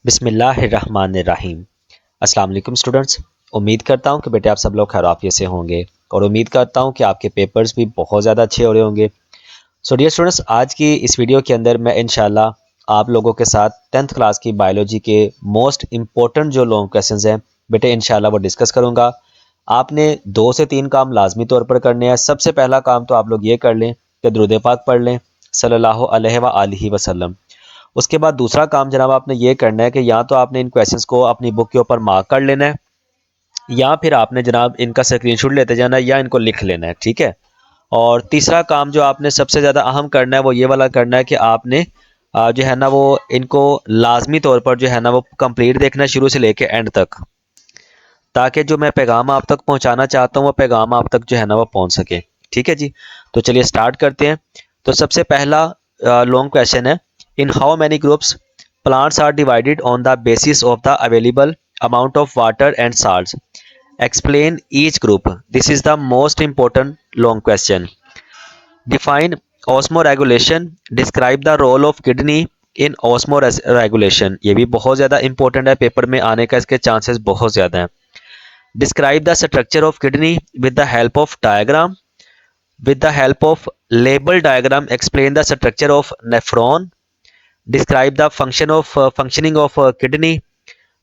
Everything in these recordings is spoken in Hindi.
बिस्मिल्लाहिर्रहमानिर्रहीम। अस्सलाम वालेकुम स्टूडेंट्स। उम्मीद करता हूँ कि बेटे आप सब लोग खैरियत से होंगे और उम्मीद करता हूँ कि आपके पेपर्स भी बहुत ज़्यादा अच्छे हो रहे होंगे। सो डियर स्टूडेंट्स, आज की इस वीडियो के अंदर मैं इंशाल्लाह आप लोगों के साथ 10th क्लास की बायोलॉजी के मोस्ट इम्पोर्टेंट जो लॉन्ग क्वेश्चंस हैं बेटे इंशाल्लाह वो डिस्कस करूँगा। आपने 2 से 3 काम लाजमी तौर पर करने हैं। सबसे पहला काम तो आप लोग ये कर लें कि दुरूद पाक पढ़ लें सल्लल्लाहु अलैहि व आलिहि वसल्लम। उसके बाद दूसरा काम जनाब आपने ये करना है कि या तो आपने इन क्वेश्चंस को अपनी बुक के ऊपर मार्क कर लेना है या फिर आपने जनाब इनका स्क्रीनशॉट लेते जाना है या इनको लिख लेना है, ठीक है। और तीसरा काम जो आपने सबसे ज़्यादा अहम करना है वो ये वाला करना है कि आपने जो है ना वो इनको लाजमी तौर पर जो है ना वो कंप्लीट देखना है शुरू से लेके एंड तक, ताकि जो मैं पैगाम आप तक पहुंचाना चाहता हूँ वो पैगाम आप तक जो है ना वो पहुंच सके। ठीक है जी, तो चलिए स्टार्ट करते हैं। तो सबसे पहला लॉन्ग क्वेश्चन है, in how many groups plants are divided on the basis of the available amount of water and salts, explain each group. This is the most important long question. Define osmoregulation, describe the role of kidney in osmoregulation. ये भी बहुत ज़्यादा इंपॉर्टेंट है, पेपर में आने का इसके चांसेस बहुत ज़्यादा हैं। Describe the structure of kidney with the help of diagram. With the help of label diagram, explain the structure of nephron. Describe the functioning of kidney.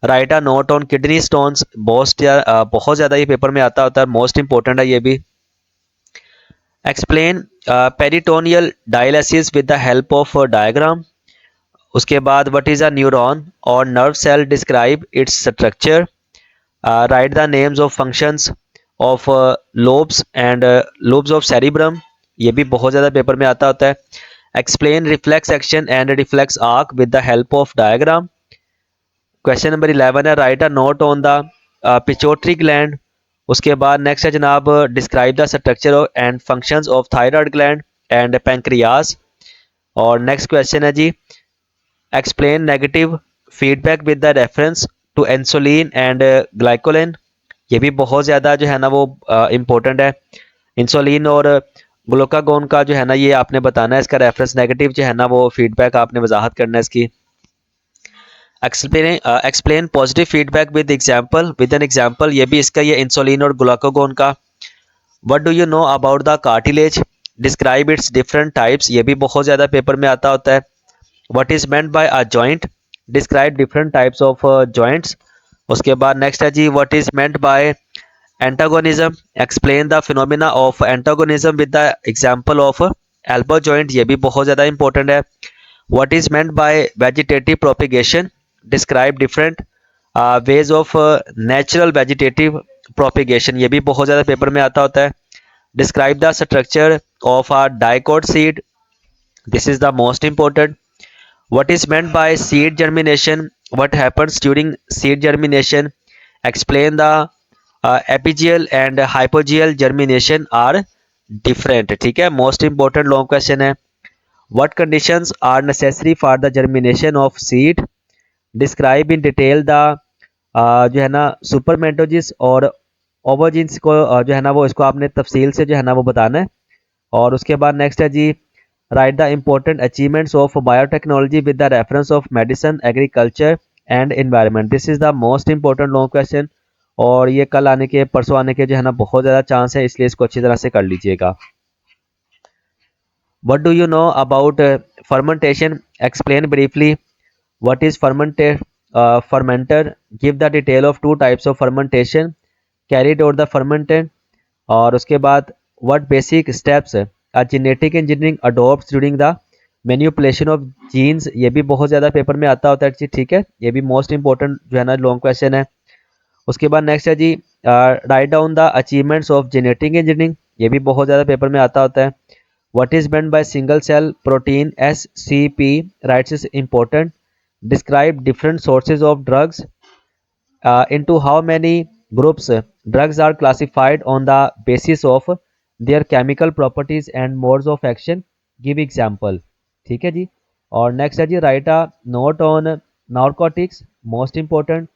Write a note on kidney stones. बहुत ज़्यादा ये पेपर में आता होता है, मोस्ट इंपॉर्टेंट है ये भी। Explain peritoneal dialysis with the help of a diagram. उसके बाद what is a neuron or nerve cell, describe its structure. Write the names of functions of lobes and lobes of cerebrum. ये भी बहुत ज़्यादा पेपर में आता होता है। Explain reflex action and reflex arc with the help of diagram. Question number 11 है, write a note on the pituitary gland. उसके बाद नेक्स्ट है जनाब, describe the structure and functions of thyroid gland and pancreas. और नेक्स्ट क्वेश्चन है जी, explain negative feedback with the reference to insulin and glucagon. ये भी बहुत ज़्यादा जो है ना वो इम्पोर्टेंट है। इंसुलिन और ग्लूकागोन का जो है ना ये आपने बताना है, इसका रेफरेंस नेगेटिव जो है ना वो फीडबैक आपने वजाहत करना है इसकी। Explain positive feedback with example, with an example. ये भी इसका ये इंसुलिन और ग्लूकागोन का। What do you know about the cartilage, describe its different types. ये भी बहुत ज़्यादा पेपर में आता होता है। What is meant by a joint, describe different types of joints. उसके बाद नेक्स्ट है जी, what is meant by antagonism, explain the phenomena of antagonism with the example of elbow joint. ये भी बहुत ज़्यादा इंपॉर्टेंट है। What is meant bye vegetative propagation, describe different ways of natural vegetative propagation. ये भी बहुत ज़्यादा पेपर में आता होता है। Describe the structure of a dicot seed, this is the most important. What is meant by seed germination? What happens during seed germination? Explain the apigeal and hypogeal germination are different. ठीक है, most important long question है। What conditions are necessary for the germination of seed? Describe in detail the जो है ना सुपरमेंटोजिस और ओवोजिन्स को जो है ना वो इसको आपने तफसील से जो है ना वो बताना है। और उसके बाद नेक्स्ट है जी, write the important achievements of biotechnology with the reference of medicine, agriculture and environment. This is the most important long question और ये कल आने के परसों आने के जो है ना बहुत ज़्यादा चांस है, इसलिए इसको अच्छी तरह से कर लीजिएगा। What do you know about fermentation, explain briefly. What is fermenter, give the detail of two types of fermentation, carried और द फर्मेंटेंट। और उसके बाद what basic steps genetic engineering adopt during the manipulation of genes. ये भी बहुत ज़्यादा पेपर में आता होता है जी, ठीक है। ये भी मोस्ट इंपॉर्टेंट जो है ना लॉन्ग क्वेश्चन है। उसके बाद नेक्स्ट है जी, write down the achievements of genetic engineering. ये भी बहुत ज़्यादा पेपर में आता होता है। What is meant by single cell protein, SCP, rights is important. Describe different sources of drugs, into how many groups drugs are classified on the basis of their chemical properties and modes of action, give example। ठीक है जी। और नेक्स्ट है जी, write a note on narcotics, most important.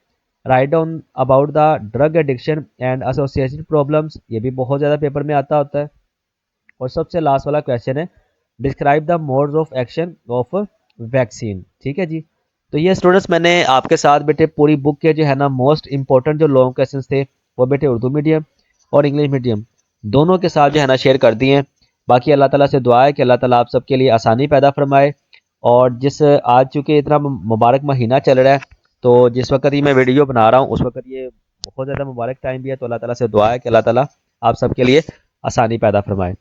Write down about the drug addiction and associated problems. ये भी बहुत ज़्यादा पेपर में आता होता है। और सबसे लास्ट वाला क्वेश्चन है, describe the modes of action of vaccine. ठीक है जी। तो ये स्टूडेंट्स मैंने आपके साथ बेटे पूरी बुक के जो है ना मोस्ट इंपॉर्टेंट जो लॉन्ग क्वेश्चंस थे वो बेटे उर्दू मीडियम और इंग्लिश मीडियम दोनों के साथ जो है ना शेयर कर दिए हैं। बाकी अल्लाह ताला से दुआ है कि अल्लाह ताला आप सबके लिए आसानी पैदा फरमाए। और जिस आज चूँकि इतना मुबारक महीना चल रहा है, तो जिस वक्त ही मैं वीडियो बना रहा हूँ उस वक्त ये बहुत ज़्यादा मुबारक टाइम भी है। तो अल्लाह ताला से दुआ है कि अल्लाह ताला आप सबके लिए आसानी पैदा फरमाए।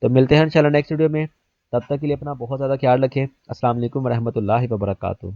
तो मिलते हैं इंशाल्लाह नेक्स्ट वीडियो में। तब तक के लिए अपना बहुत ज़्यादा ख्याल रखें। अस्सलाम वालेकुम रहमतुल्लाहि व बरकातुहू।